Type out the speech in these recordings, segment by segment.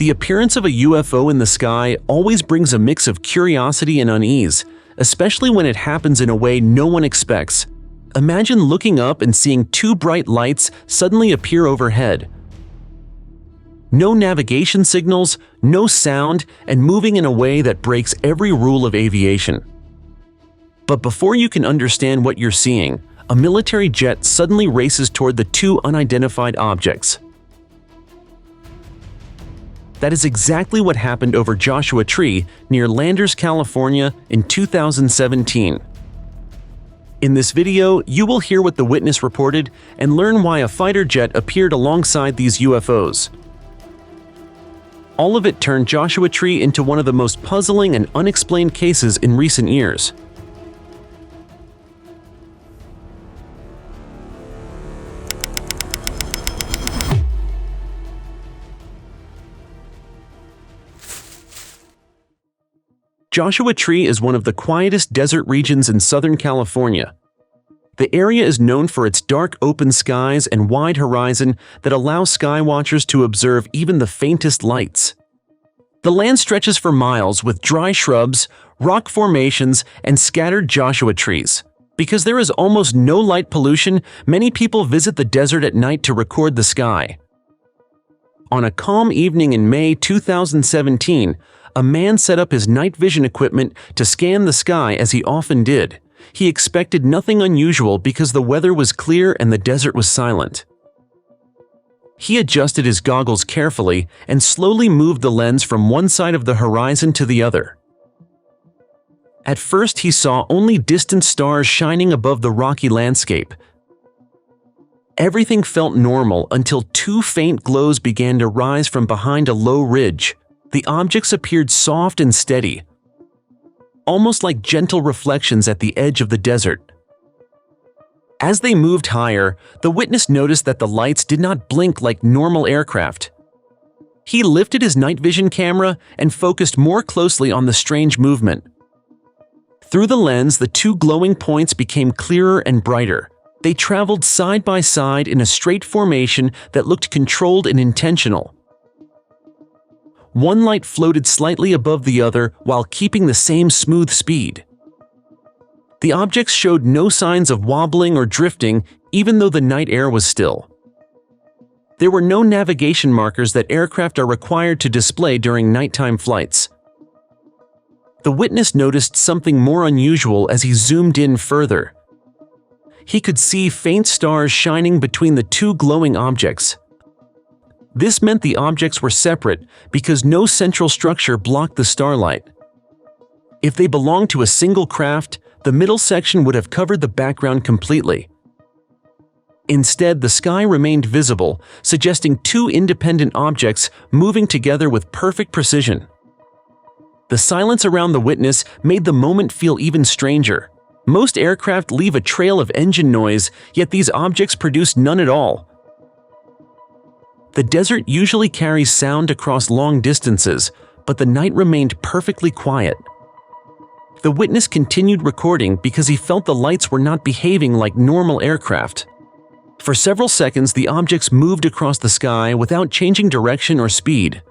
The appearance of a UFO in the sky always brings a mix of curiosity and unease, especially when it happens in a way no one expects. Imagine looking up and seeing two bright lights suddenly appear overhead. No navigation signals, no sound, and moving in a way that breaks every rule of aviation. But before you can understand what you're seeing, a military jet suddenly races toward the two unidentified objects. That is exactly what happened over Joshua Tree near Landers, California in 2017. In this video, you will hear what the witness reported and learn why a fighter jet appeared alongside these UFOs. All of it turned Joshua Tree into one of the most puzzling and unexplained cases in recent years. Joshua Tree is one of the quietest desert regions in Southern California. The area is known for its dark open skies and wide horizon that allow skywatchers to observe even the faintest lights. The land stretches for miles with dry shrubs, rock formations, and scattered Joshua trees. Because there is almost no light pollution, many people visit the desert at night to record the sky. On a calm evening in May 2017, a man set up his night vision equipment to scan the sky as he often did. He expected nothing unusual because the weather was clear and the desert was silent. He adjusted his goggles carefully and slowly moved the lens from one side of the horizon to the other. At first, he saw only distant stars shining above the rocky landscape. Everything felt normal until two faint glows began to rise from behind a low ridge. The objects appeared soft and steady, almost like gentle reflections at the edge of the desert. As they moved higher, the witness noticed that the lights did not blink like normal aircraft. He lifted his night vision camera and focused more closely on the strange movement. Through the lens, the two glowing points became clearer and brighter. They traveled side by side in a straight formation that looked controlled and intentional. One light floated slightly above the other while keeping the same smooth speed. The objects showed no signs of wobbling or drifting, even though the night air was still. There were no navigation markers that aircraft are required to display during nighttime flights. The witness noticed something more unusual as he zoomed in further. He could see faint stars shining between the two glowing objects. This meant the objects were separate because no central structure blocked the starlight. If they belonged to a single craft, the middle section would have covered the background completely. Instead, the sky remained visible, suggesting two independent objects moving together with perfect precision. The silence around the witness made the moment feel even stranger. Most aircraft leave a trail of engine noise, yet these objects produced none at all. The desert usually carries sound across long distances, but the night remained perfectly quiet. The witness continued recording because he felt the lights were not behaving like normal aircraft. For several seconds, the objects moved across the sky without changing direction or speed.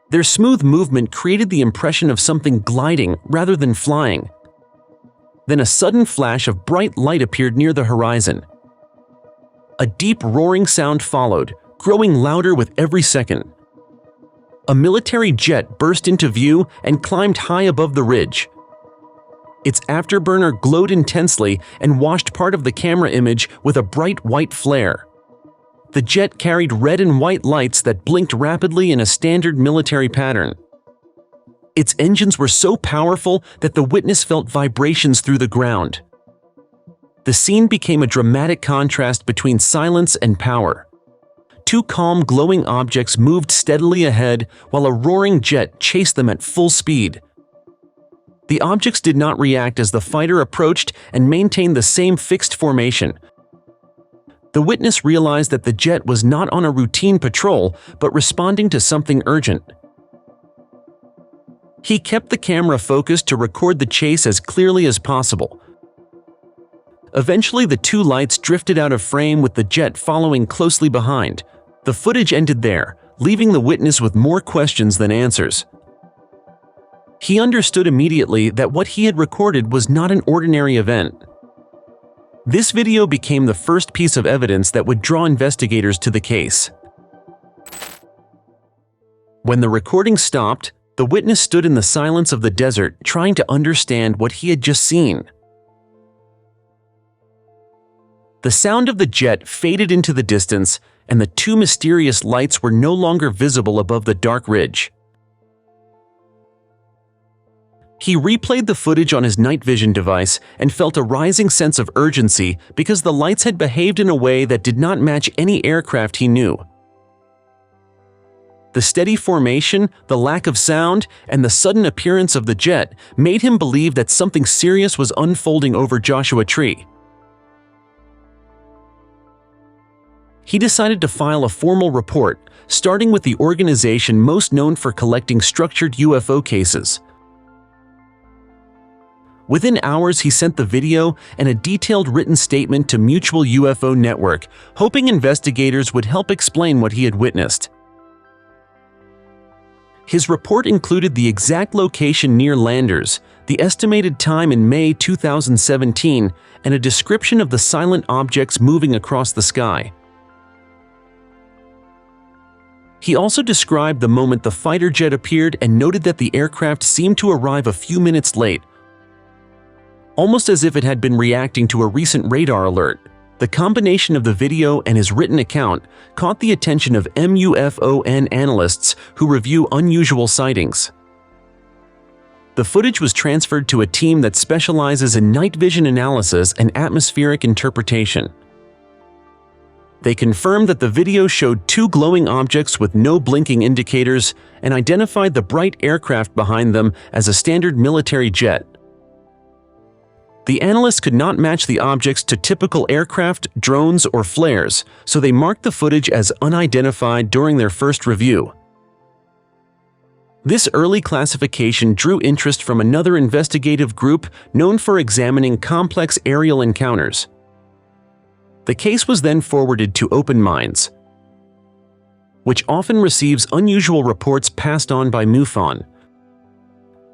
Their smooth movement created the impression of something gliding rather than flying. Then a sudden flash of bright light appeared near the horizon. A deep roaring sound followed, growing louder with every second. A military jet burst into view and climbed high above the ridge. Its afterburner glowed intensely and washed part of the camera image with a bright white flare. The jet carried red and white lights that blinked rapidly in a standard military pattern. Its engines were so powerful that the witness felt vibrations through the ground. The scene became a dramatic contrast between silence and power. Two calm, glowing objects moved steadily ahead while a roaring jet chased them at full speed. The objects did not react as the fighter approached and maintained the same fixed formation. The witness realized that the jet was not on a routine patrol, but responding to something urgent. He kept the camera focused to record the chase as clearly as possible. Eventually, the two lights drifted out of frame with the jet following closely behind. The footage ended there, leaving the witness with more questions than answers. He understood immediately that what he had recorded was not an ordinary event. This video became the first piece of evidence that would draw investigators to the case. When the recording stopped, the witness stood in the silence of the desert trying to understand what he had just seen. The sound of the jet faded into the distance, and the two mysterious lights were no longer visible above the dark ridge. He replayed the footage on his night vision device and felt a rising sense of urgency because the lights had behaved in a way that did not match any aircraft he knew. The steady formation, the lack of sound, and the sudden appearance of the jet made him believe that something serious was unfolding over Joshua Tree. He decided to file a formal report, starting with the organization most known for collecting structured UFO cases. Within hours, he sent the video and a detailed written statement to Mutual UFO Network, hoping investigators would help explain what he had witnessed. His report included the exact location near landers, the estimated time in May 2017, and a description of the silent objects moving across the sky. He also described the moment the fighter jet appeared and noted that the aircraft seemed to arrive a few minutes late, almost as if it had been reacting to a recent radar alert. The combination of the video and his written account caught the attention of MUFON analysts who review unusual sightings. The footage was transferred to a team that specializes in night vision analysis and atmospheric interpretation. They confirmed that the video showed two glowing objects with no blinking indicators and identified the bright aircraft behind them as a standard military jet. The analysts could not match the objects to typical aircraft, drones, or flares, so they marked the footage as unidentified during their first review. This early classification drew interest from another investigative group known for examining complex aerial encounters. The case was then forwarded to Open Minds, which often receives unusual reports passed on by MUFON.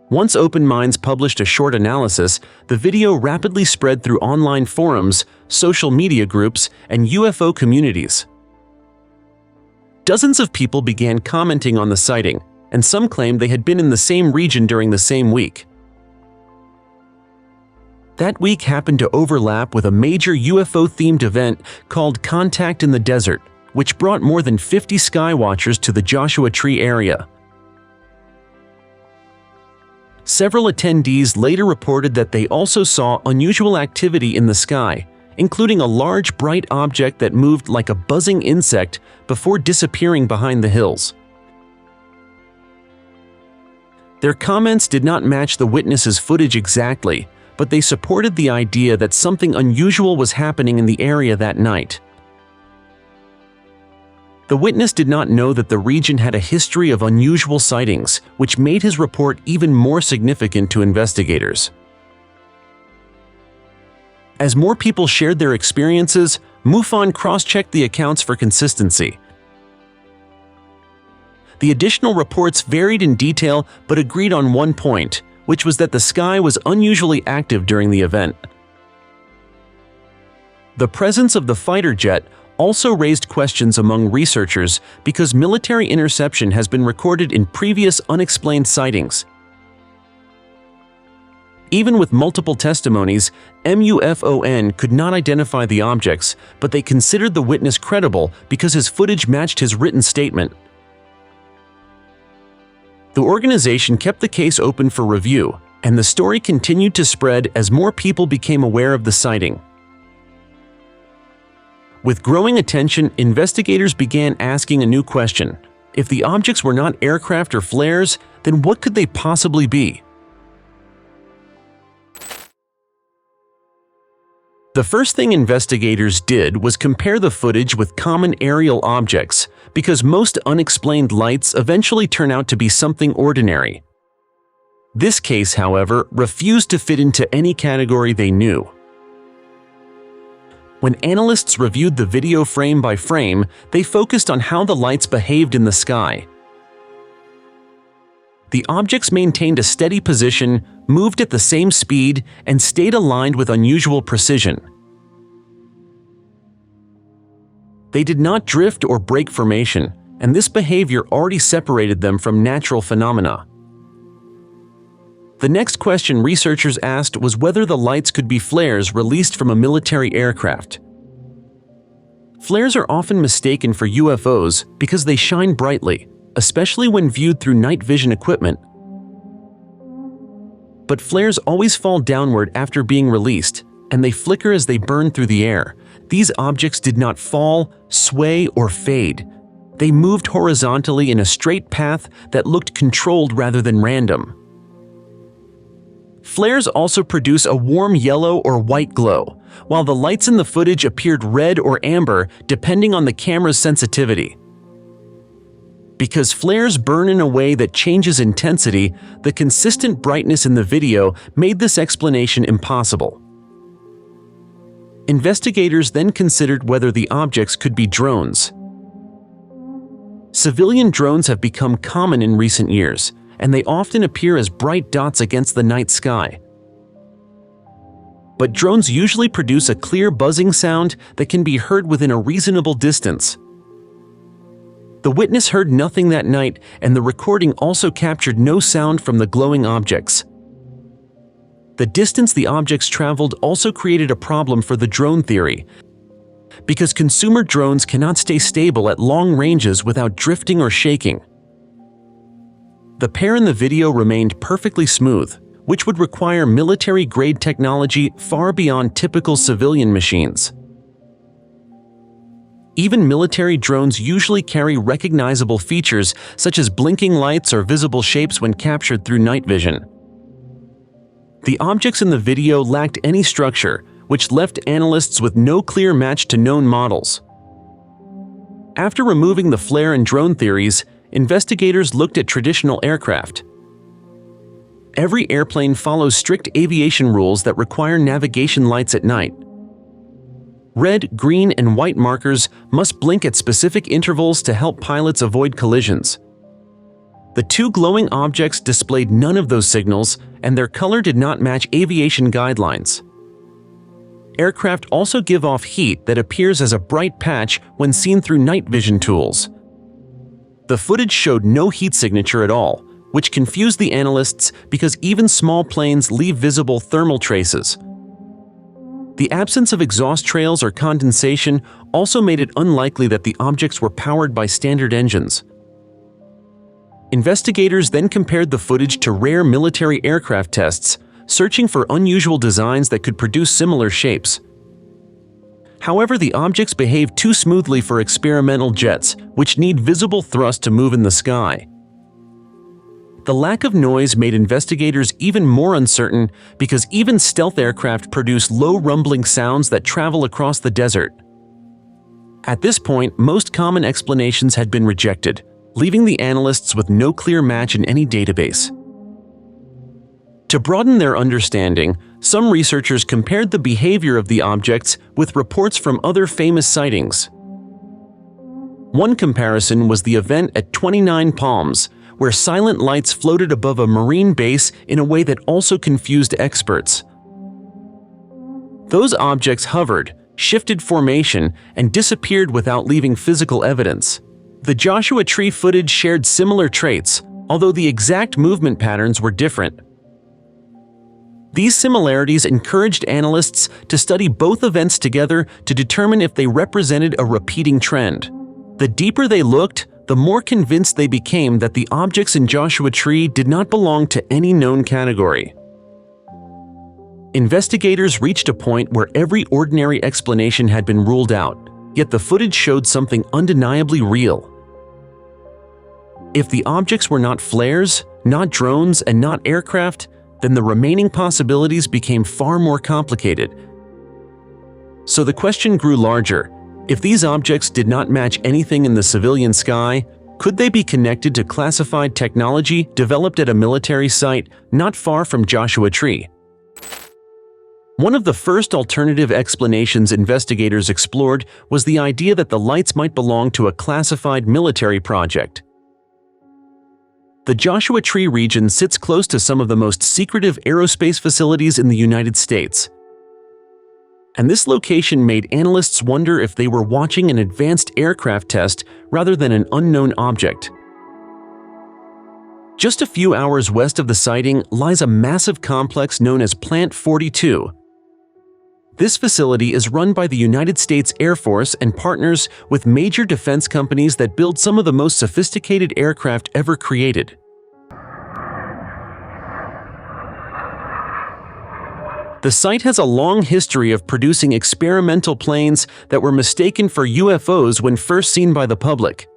Once Open Minds published a short analysis, the video rapidly spread through online forums, social media groups, and UFO communities. Dozens of people began commenting on the sighting, and some claimed they had been in the same region during the same week. That week happened to overlap with a major UFO-themed event called Contact in the Desert, which brought more than 50 skywatchers to the Joshua Tree area. Several attendees later reported that they also saw unusual activity in the sky, including a large bright object that moved like a buzzing insect before disappearing behind the hills. Their comments did not match the witnesses' footage exactly, but they supported the idea that something unusual was happening in the area that night. The witness did not know that the region had a history of unusual sightings, which made his report even more significant to investigators. As more people shared their experiences, MUFON cross-checked the accounts for consistency. The additional reports varied in detail but agreed on one point, which was that the sky was unusually active during the event. The presence of the fighter jet also raised questions among researchers because military interception has been recorded in previous unexplained sightings. Even with multiple testimonies, MUFON could not identify the objects, but they considered the witness credible because his footage matched his written statement. The organization kept the case open for review, and the story continued to spread as more people became aware of the sighting. With growing attention, investigators began asking a new question. If the objects were not aircraft or flares, then what could they possibly be? The first thing investigators did was compare the footage with common aerial objects, because most unexplained lights eventually turn out to be something ordinary. This case, however, refused to fit into any category they knew. When analysts reviewed the video frame by frame, they focused on how the lights behaved in the sky. The objects maintained a steady position, moved at the same speed, and stayed aligned with unusual precision. They did not drift or break formation, and this behavior already separated them from natural phenomena. The next question researchers asked was whether the lights could be flares released from a military aircraft. Flares are often mistaken for UFOs because they shine brightly, especially when viewed through night vision equipment. But flares always fall downward after being released, and they flicker as they burn through the air. These objects did not fall, sway, or fade. They moved horizontally in a straight path that looked controlled rather than random. Flares also produce a warm yellow or white glow, while the lights in the footage appeared red or amber depending on the camera's sensitivity. Because flares burn in a way that changes intensity, the consistent brightness in the video made this explanation impossible. Investigators then considered whether the objects could be drones. Civilian drones have become common in recent years, and they often appear as bright dots against the night sky. But drones usually produce a clear buzzing sound that can be heard within a reasonable distance. The witness heard nothing that night, and the recording also captured no sound from the glowing objects. The distance the objects traveled also created a problem for the drone theory, because consumer drones cannot stay stable at long ranges without drifting or shaking. The pair in the video remained perfectly smooth, which would require military-grade technology far beyond typical civilian machines. Even military drones usually carry recognizable features such as blinking lights or visible shapes when captured through night vision. The objects in the video lacked any structure, which left analysts with no clear match to known models. After removing the flare and drone theories, investigators looked at traditional aircraft. Every airplane follows strict aviation rules that require navigation lights at night. Red, green, and white markers must blink at specific intervals to help pilots avoid collisions. The two glowing objects displayed none of those signals, and their color did not match aviation guidelines. Aircraft also give off heat that appears as a bright patch when seen through night vision tools. The footage showed no heat signature at all, which confused the analysts because even small planes leave visible thermal traces. The absence of exhaust trails or condensation also made it unlikely that the objects were powered by standard engines. Investigators then compared the footage to rare military aircraft tests, searching for unusual designs that could produce similar shapes. However, the objects behaved too smoothly for experimental jets, which need visible thrust to move in the sky. The lack of noise made investigators even more uncertain because even stealth aircraft produce low rumbling sounds that travel across the desert. At this point, most common explanations had been rejected, leaving the analysts with no clear match in any database. To broaden their understanding, some researchers compared the behavior of the objects with reports from other famous sightings. One comparison was the event at 29 Palms, where silent lights floated above a marine base in a way that also confused experts. Those objects hovered, shifted formation, and disappeared without leaving physical evidence. The Joshua Tree footage shared similar traits, although the exact movement patterns were different. These similarities encouraged analysts to study both events together to determine if they represented a repeating trend. The deeper they looked, the more convinced they became that the objects in Joshua Tree did not belong to any known category. Investigators reached a point where every ordinary explanation had been ruled out, yet the footage showed something undeniably real. If the objects were not flares, not drones, and not aircraft, then the remaining possibilities became far more complicated. So the question grew larger. If these objects did not match anything in the civilian sky, could they be connected to classified technology developed at a military site not far from Joshua Tree? One of the first alternative explanations investigators explored was the idea that the lights might belong to a classified military project. The Joshua Tree region sits close to some of the most secretive aerospace facilities in the United States. And this location made analysts wonder if they were watching an advanced aircraft test rather than an unknown object. Just a few hours west of the sighting lies a massive complex known as Plant 42. This facility is run by the United States Air Force and partners with major defense companies that build some of the most sophisticated aircraft ever created. The site has a long history of producing experimental planes that were mistaken for UFOs when first seen by the public.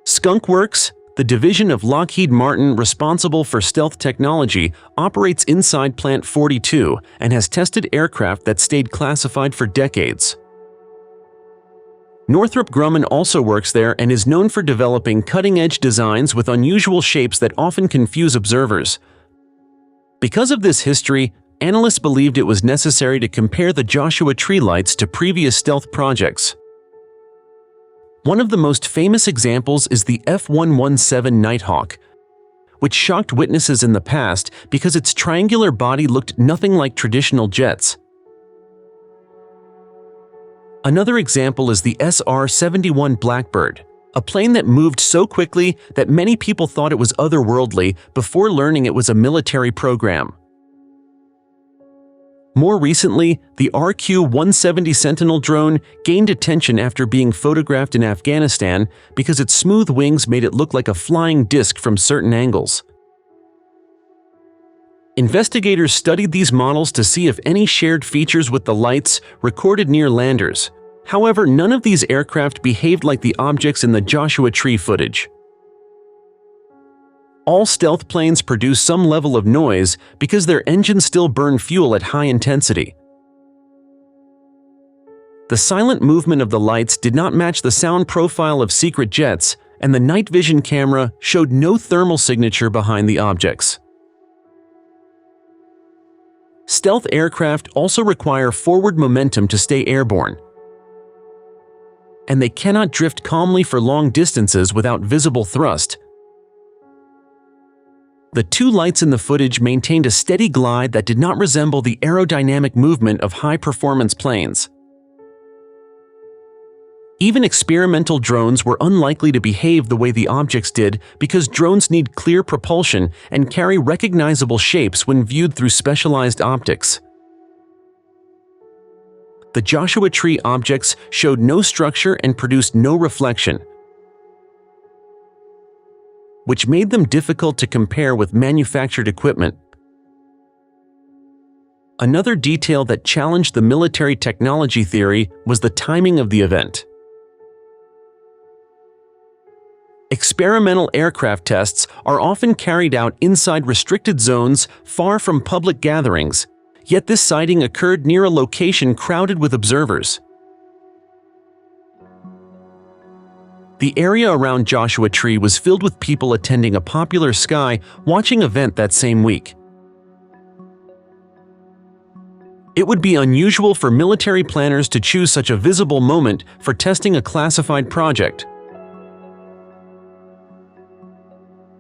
Skunk Works, the division of Lockheed Martin responsible for stealth technology, operates inside Plant 42 and has tested aircraft that stayed classified for decades. Northrop Grumman also works there and is known for developing cutting-edge designs with unusual shapes that often confuse observers. Because of this history, analysts believed it was necessary to compare the Joshua Tree lights to previous stealth projects. One of the most famous examples is the F-117 Nighthawk, which shocked witnesses in the past because its triangular body looked nothing like traditional jets. Another example is the SR-71 Blackbird, a plane that moved so quickly that many people thought it was otherworldly before learning it was a military program. More recently, the RQ-170 Sentinel drone gained attention after being photographed in Afghanistan because its smooth wings made it look like a flying disc from certain angles. Investigators studied these models to see if any shared features with the lights recorded near landers. However, none of these aircraft behaved like the objects in the Joshua Tree footage. All stealth planes produce some level of noise because their engines still burn fuel at high intensity. The silent movement of the lights did not match the sound profile of secret jets, and the night vision camera showed no thermal signature behind the objects. Stealth aircraft also require forward momentum to stay airborne, and they cannot drift calmly for long distances without visible thrust. The two lights in the footage maintained a steady glide that did not resemble the aerodynamic movement of high-performance planes. Even experimental drones were unlikely to behave the way the objects did because drones need clear propulsion and carry recognizable shapes when viewed through specialized optics. The Joshua Tree objects showed no structure and produced no reflection, which made them difficult to compare with manufactured equipment. Another detail that challenged the military technology theory was the timing of the event. Experimental aircraft tests are often carried out inside restricted zones far from public gatherings, yet this sighting occurred near a location crowded with observers. The area around Joshua Tree was filled with people attending a popular sky watching event that same week. It would be unusual for military planners to choose such a visible moment for testing a classified project.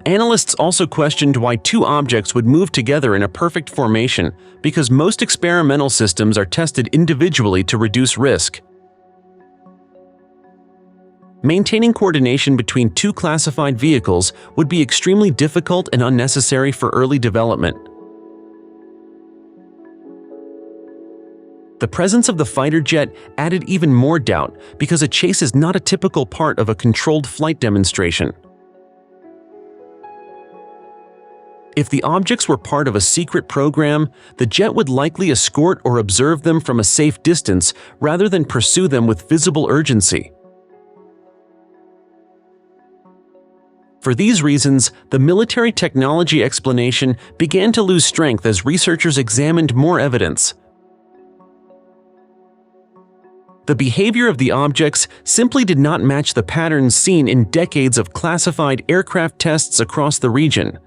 Analysts also questioned why two objects would move together in a perfect formation because most experimental systems are tested individually to reduce risk. Maintaining coordination between two classified vehicles would be extremely difficult and unnecessary for early development. The presence of the fighter jet added even more doubt because a chase is not a typical part of a controlled flight demonstration. If the objects were part of a secret program, the jet would likely escort or observe them from a safe distance rather than pursue them with visible urgency. For these reasons, the military technology explanation began to lose strength as researchers examined more evidence. The behavior of the objects simply did not match the patterns seen in decades of classified aircraft tests across the region.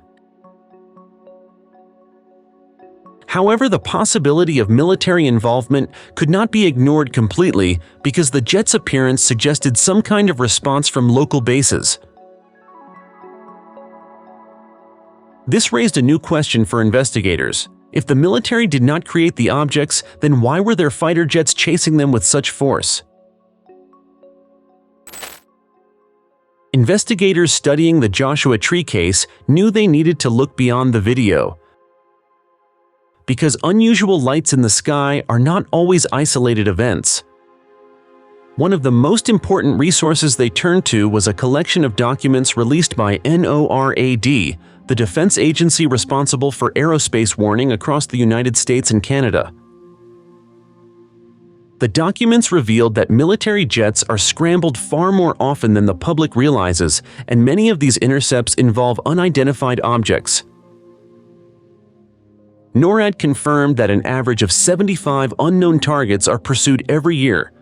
However, the possibility of military involvement could not be ignored completely because the jet's appearance suggested some kind of response from local bases. This raised a new question for investigators. If the military did not create the objects, then why were their fighter jets chasing them with such force? Investigators studying the Joshua Tree case knew they needed to look beyond the video, because unusual lights in the sky are not always isolated events. One of the most important resources they turned to was a collection of documents released by NORAD, the defense agency responsible for aerospace warning across the United States and Canada. The documents revealed that military jets are scrambled far more often than the public realizes, and many of these intercepts involve unidentified objects. NORAD confirmed that an average of 75 unknown targets are pursued every year,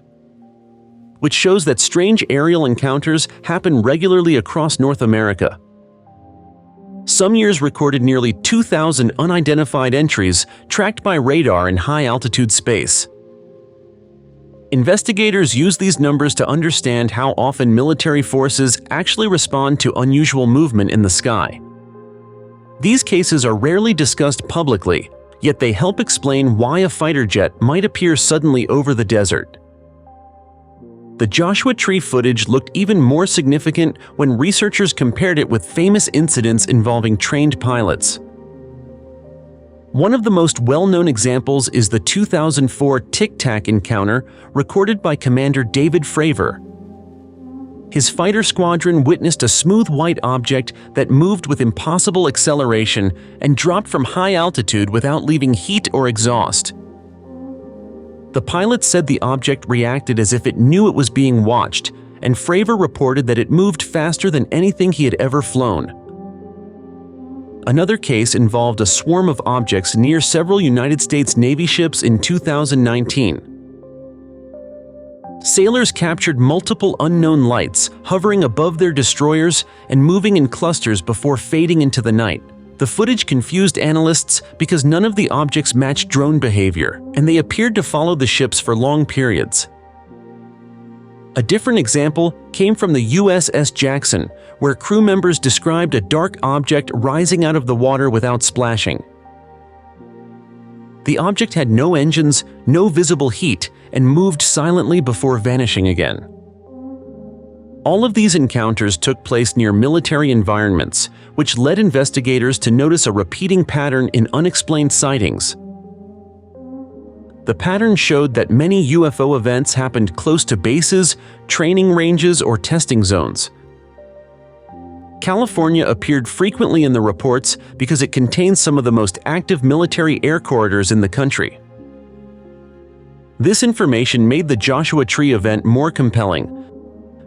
which shows that strange aerial encounters happen regularly across North America. Some years recorded nearly 2,000 unidentified entries tracked by radar in high-altitude space. Investigators use these numbers to understand how often military forces actually respond to unusual movement in the sky. These cases are rarely discussed publicly, yet they help explain why a fighter jet might appear suddenly over the desert. The Joshua Tree footage looked even more significant when researchers compared it with famous incidents involving trained pilots. One of the most well-known examples is the 2004 Tic Tac encounter recorded by Commander David Fravor. His fighter squadron witnessed a smooth white object that moved with impossible acceleration and dropped from high altitude without leaving heat or exhaust. The pilot said the object reacted as if it knew it was being watched, and Fravor reported that it moved faster than anything he had ever flown. Another case involved a swarm of objects near several United States Navy ships in 2019. Sailors captured multiple unknown lights hovering above their destroyers and moving in clusters before fading into the night. The footage confused analysts because none of the objects matched drone behavior, and they appeared to follow the ships for long periods. A different example came from the USS Jackson, where crew members described a dark object rising out of the water without splashing. The object had no engines, no visible heat, and moved silently before vanishing again. All of these encounters took place near military environments, which led investigators to notice a repeating pattern in unexplained sightings. The pattern showed that many UFO events happened close to bases, training ranges, or testing zones. California appeared frequently in the reports because it contains some of the most active military air corridors in the country. This information made the Joshua Tree event more compelling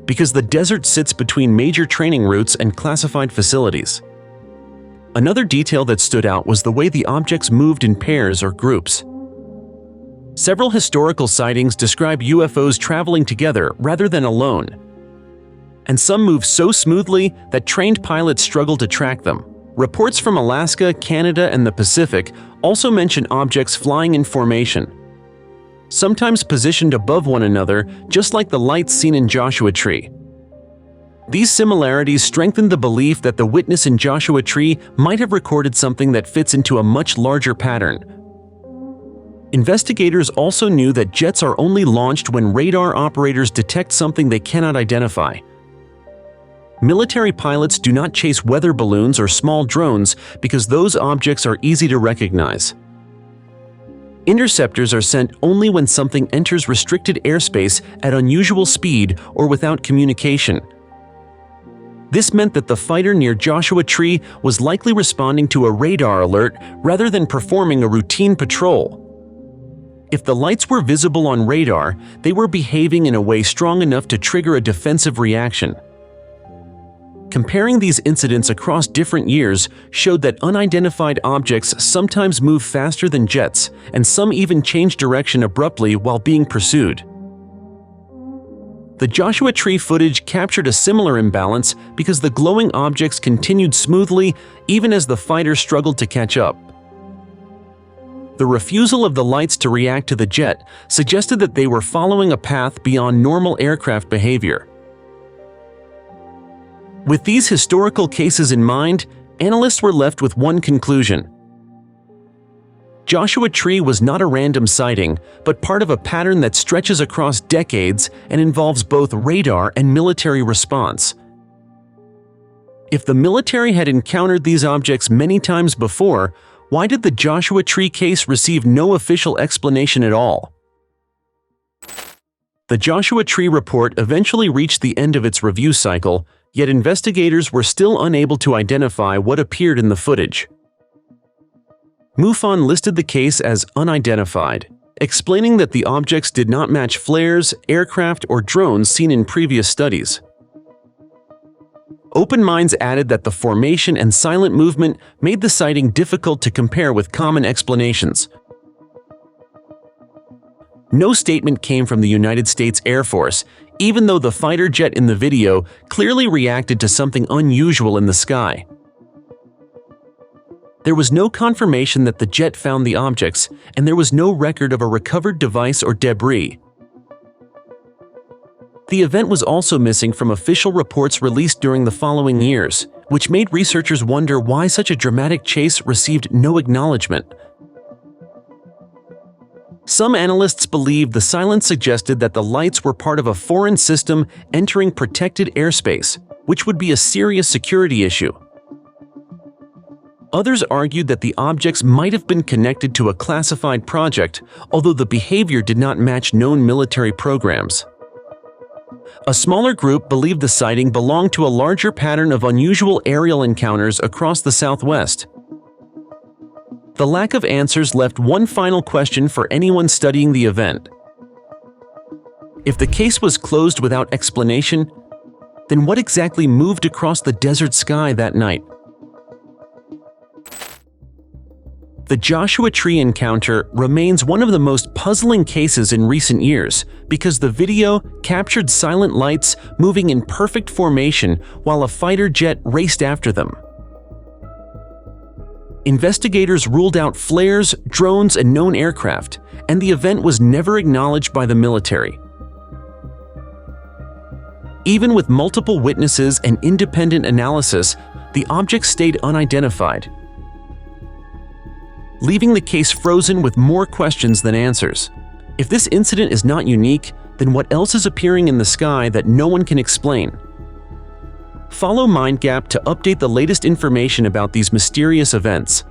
because the desert sits between major training routes and classified facilities. Another detail that stood out was the way the objects moved in pairs or groups. Several historical sightings describe UFOs traveling together rather than alone, and some move so smoothly that trained pilots struggle to track them. Reports from Alaska, Canada, and the Pacific also mention objects flying in formation, sometimes positioned above one another, just like the lights seen in Joshua Tree. These similarities strengthened the belief that the witness in Joshua Tree might have recorded something that fits into a much larger pattern. Investigators also knew that jets are only launched when radar operators detect something they cannot identify. Military pilots do not chase weather balloons or small drones because those objects are easy to recognize. Interceptors are sent only when something enters restricted airspace at unusual speed or without communication. This meant that the fighter near Joshua Tree was likely responding to a radar alert rather than performing a routine patrol. If the lights were visible on radar, they were behaving in a way strong enough to trigger a defensive reaction. Comparing these incidents across different years showed that unidentified objects sometimes move faster than jets, and some even change direction abruptly while being pursued. The Joshua Tree footage captured a similar imbalance because the glowing objects continued smoothly even as the fighter struggled to catch up. The refusal of the lights to react to the jet suggested that they were following a path beyond normal aircraft behavior. With these historical cases in mind, analysts were left with one conclusion. Joshua Tree was not a random sighting, but part of a pattern that stretches across decades and involves both radar and military response. If the military had encountered these objects many times before, why did the Joshua Tree case receive no official explanation at all? The Joshua Tree report eventually reached the end of its review cycle, yet investigators were still unable to identify what appeared in the footage. MUFON listed the case as unidentified, explaining that the objects did not match flares, aircraft, or drones seen in previous studies. Open Minds added that the formation and silent movement made the sighting difficult to compare with common explanations. No statement came from the United States Air Force, even though the fighter jet in the video clearly reacted to something unusual in the sky. There was no confirmation that the jet found the objects, and there was no record of a recovered device or debris. The event was also missing from official reports released during the following years, which made researchers wonder why such a dramatic chase received no acknowledgement. Some analysts believe the silence suggested that the lights were part of a foreign system entering protected airspace, which would be a serious security issue. Others argued that the objects might have been connected to a classified project, although the behavior did not match known military programs. A smaller group believed the sighting belonged to a larger pattern of unusual aerial encounters across the Southwest. The lack of answers left one final question for anyone studying the event. If the case was closed without explanation, then what exactly moved across the desert sky that night? The Joshua Tree encounter remains one of the most puzzling cases in recent years because the video captured silent lights moving in perfect formation while a fighter jet raced after them. Investigators ruled out flares, drones, and known aircraft, and the event was never acknowledged by the military. Even with multiple witnesses and independent analysis, the object stayed unidentified, leaving the case frozen with more questions than answers. If this incident is not unique, then what else is appearing in the sky that no one can explain? Follow mindgap to update the latest information about these mysterious events.